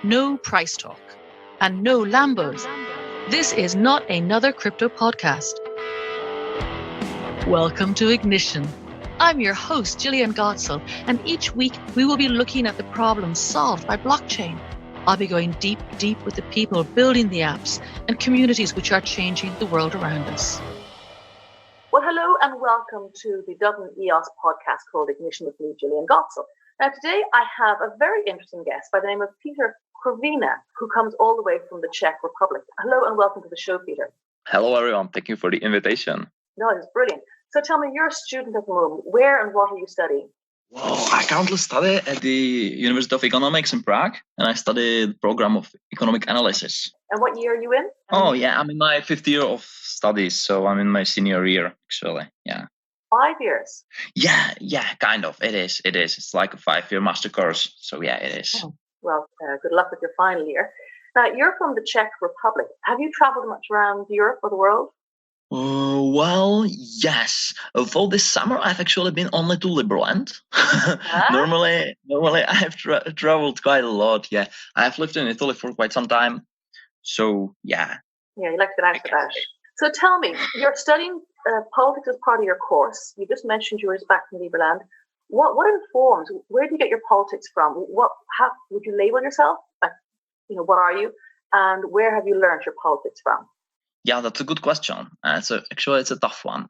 No price talk, and no Lambos. This is not another crypto podcast. Welcome to Ignition. I'm your host, Jillian, and each week we will be looking at the problems solved by blockchain. I'll be going deep with the people building the apps and communities which are changing the world around us. Well, hello and welcome to the Dublin EOS podcast called Ignition with me, Jillian. Now, today I have a very interesting guest by the name of Petr Krovina, who comes all the way from the Czech Republic. Hello and welcome to the show, Petr. Hello, everyone. Thank you for the invitation. No, it's brilliant. So tell me, you're a student at the moment. Where and what are you studying? Well, I currently study at the University of Economics in Prague, and I study the program of economic analysis. And what year are you in? Oh, yeah, I'm in my fifth year of studies, so I'm in my senior year, actually, yeah. 5 years? Yeah, kind of. It is. It's like a 5-year master course, so yeah, it is. Oh. Well, good luck with your final year. Now, you're from the Czech Republic. Have you traveled much around Europe or the world? Well, yes. For this summer, I've actually been only to Liberland. Normally, I have traveled quite a lot. Yeah, I've lived in Italy for quite some time. So, yeah. Yeah, you like to get out of that. So tell me, you're studying politics as part of your course. You just mentioned you were back from Liberland. What informs? Where do you get your politics from? How would you label yourself? What are you? And where have you learned your politics from? Yeah, that's a good question. Actually, it's a tough one.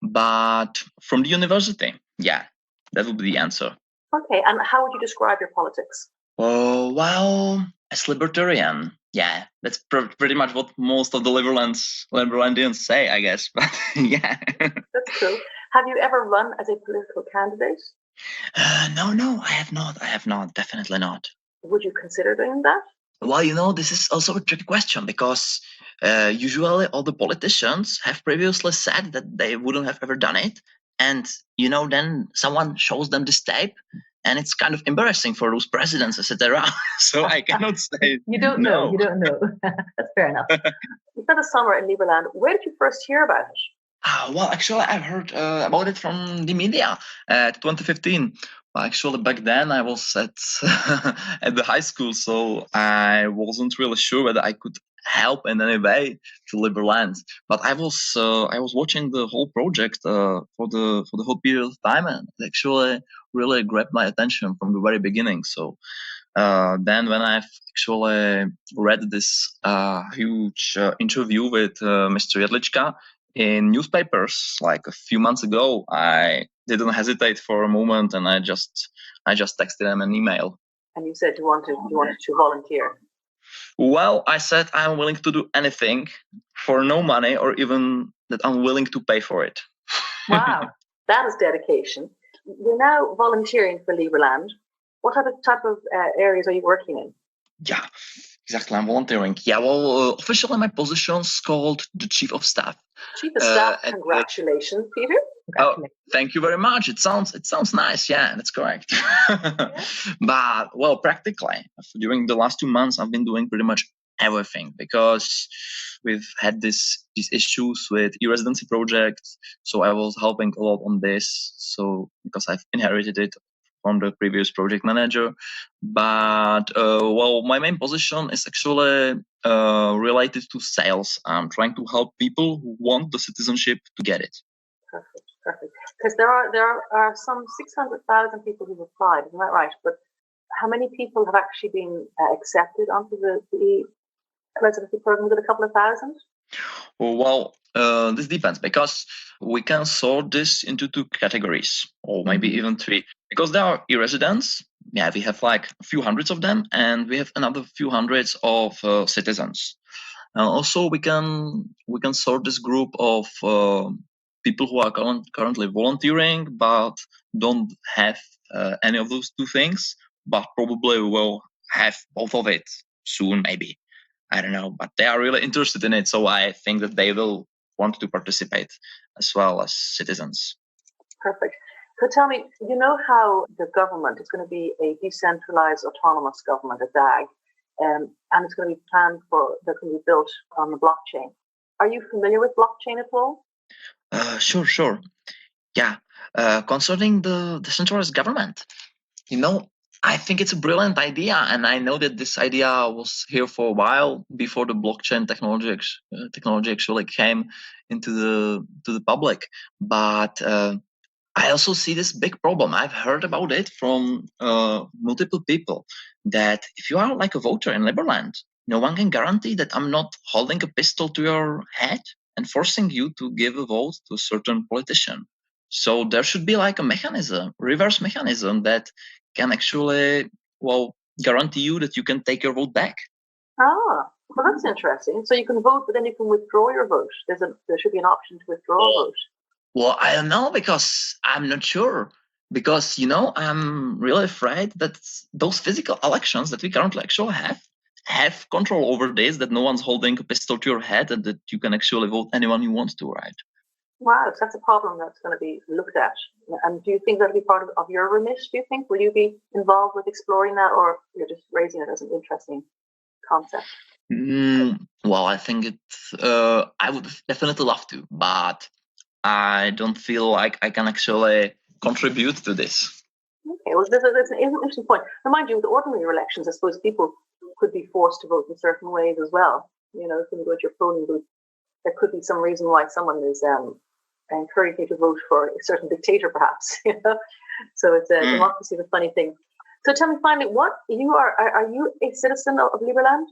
But from the university, yeah, that would be the answer. Okay, and how would you describe your politics? Oh, well, as libertarian, yeah, that's pretty much what most of the Liberlandians say, I guess. But yeah. That's true. Have you ever run as a political candidate? No, I have not. Definitely not. Would you consider doing that? Well, this is also a tricky question because usually all the politicians have previously said that they wouldn't have ever done it. And, then someone shows them this tape and it's kind of embarrassing for those presidents, etc. So I cannot say You don't know. That's fair enough. You spent the summer in Liberland. Where did you first hear about it? Well, actually, I've heard about it from the media at 2015. Well, actually, back then I was at the high school, so I wasn't really sure whether I could help in any way to Liberland. But I was watching the whole project for the whole period of time, and it actually really grabbed my attention from the very beginning. So then, when I've actually read this huge interview with Mr. Jedlička in newspapers like a few months ago, I didn't hesitate for a moment, and I just texted them an email. And you said you wanted to volunteer. Well, I said I'm willing to do anything for no money, or even that I'm willing to pay for it. Wow, that is dedication. You're now volunteering for Liberland. What type of areas are you working in? Yeah, exactly. I'm volunteering. Yeah, well, officially my position is called the Chief of Staff. Chief of Staff, congratulations, Petr. Oh, thank you very much. It sounds nice. Yeah, that's correct. Yeah. But, well, practically, during the last 2 months, I've been doing pretty much everything because we've had these issues with e-residency projects. So I was helping a lot on this. So because I've inherited it from the previous project manager. But, well, my main position is actually related to sales. I'm trying to help people who want the citizenship to get it. Perfect. Because there are some 600,000 people who've applied, isn't that right? But how many people have actually been accepted onto the residency program? Is it a couple of thousand? Well, this depends because we can sort this into 2 categories, or maybe even 3. Because there are e-residents, yeah, we have like a few hundreds of them, and we have another few hundreds of citizens. Also, we can sort this group of people who are currently volunteering but don't have any of those 2 things, but probably will have both of it soon, maybe. I don't know, but they are really interested in it, so I think that they will want to participate as well as citizens. Perfect. So tell me, you know how the government is going to be a decentralized autonomous government, a DAG, and it's going to be planned that's going to be built on the blockchain. Are you familiar with blockchain at all? Sure. Concerning the decentralized government, I think it's a brilliant idea, and I know that this idea was here for a while before the blockchain technology actually came into the public. But I also see this big problem. I've heard about it from multiple people that if you are like a voter in Liberland, no one can guarantee that I'm not holding a pistol to your head and forcing you to give a vote to a certain politician. So there should be like a mechanism, reverse mechanism that can actually, guarantee you that you can take your vote back. Ah, well, that's interesting. So you can vote, but then you can withdraw your vote. There should be an option to withdraw a vote. Well, I don't know because I'm not sure. Because, I'm really afraid that those physical elections that we currently actually have control over this, that no one's holding a pistol to your head and that you can actually vote anyone you want to, right? Wow, so that's a problem that's going to be looked at. And do you think that'll be part of your remit, do you think? Will you be involved with exploring that, or you're just raising it as an interesting concept? Well, I think I would definitely love to, but I don't feel like I can actually contribute to this. Okay, well, that's an interesting point. Remind you, with ordinary elections, I suppose people could be forced to vote in certain ways as well. If you go to your polling booth, there could be some reason why someone is encouraging you to vote for a certain dictator, perhaps. So it's a democracy is a funny thing. So tell me finally, are you a citizen of Liberland?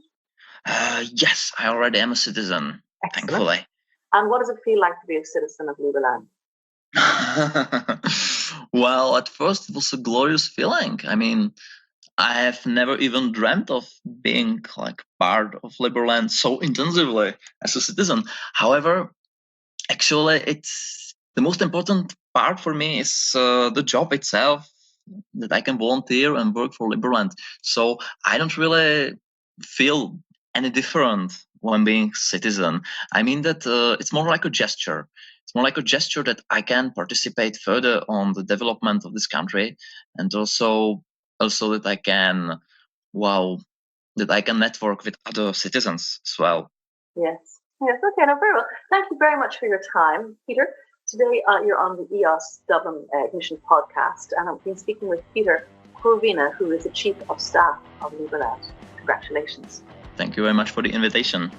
Yes, I already am a citizen. Excellent. Thankfully. And what does it feel like to be a citizen of Liberland? Well, at first it was a glorious feeling. I mean, I have never even dreamt of being like part of Liberland so intensively as a citizen. However, actually, it's the most important part for me is the job itself, that I can volunteer and work for Liberland. So I don't really feel any different when being citizen. I mean that it's more like a gesture. It's more like a gesture that I can participate further on the development of this country, and also that I can, network with other citizens as well. Yes. Okay. No, very well. Thank you very much for your time, Peter. Today you're on the EOS Dublin Ignition podcast, and I've been speaking with Petr Krovina, who is the Chief of Staff of Liberland. Congratulations. Thank you very much for the invitation.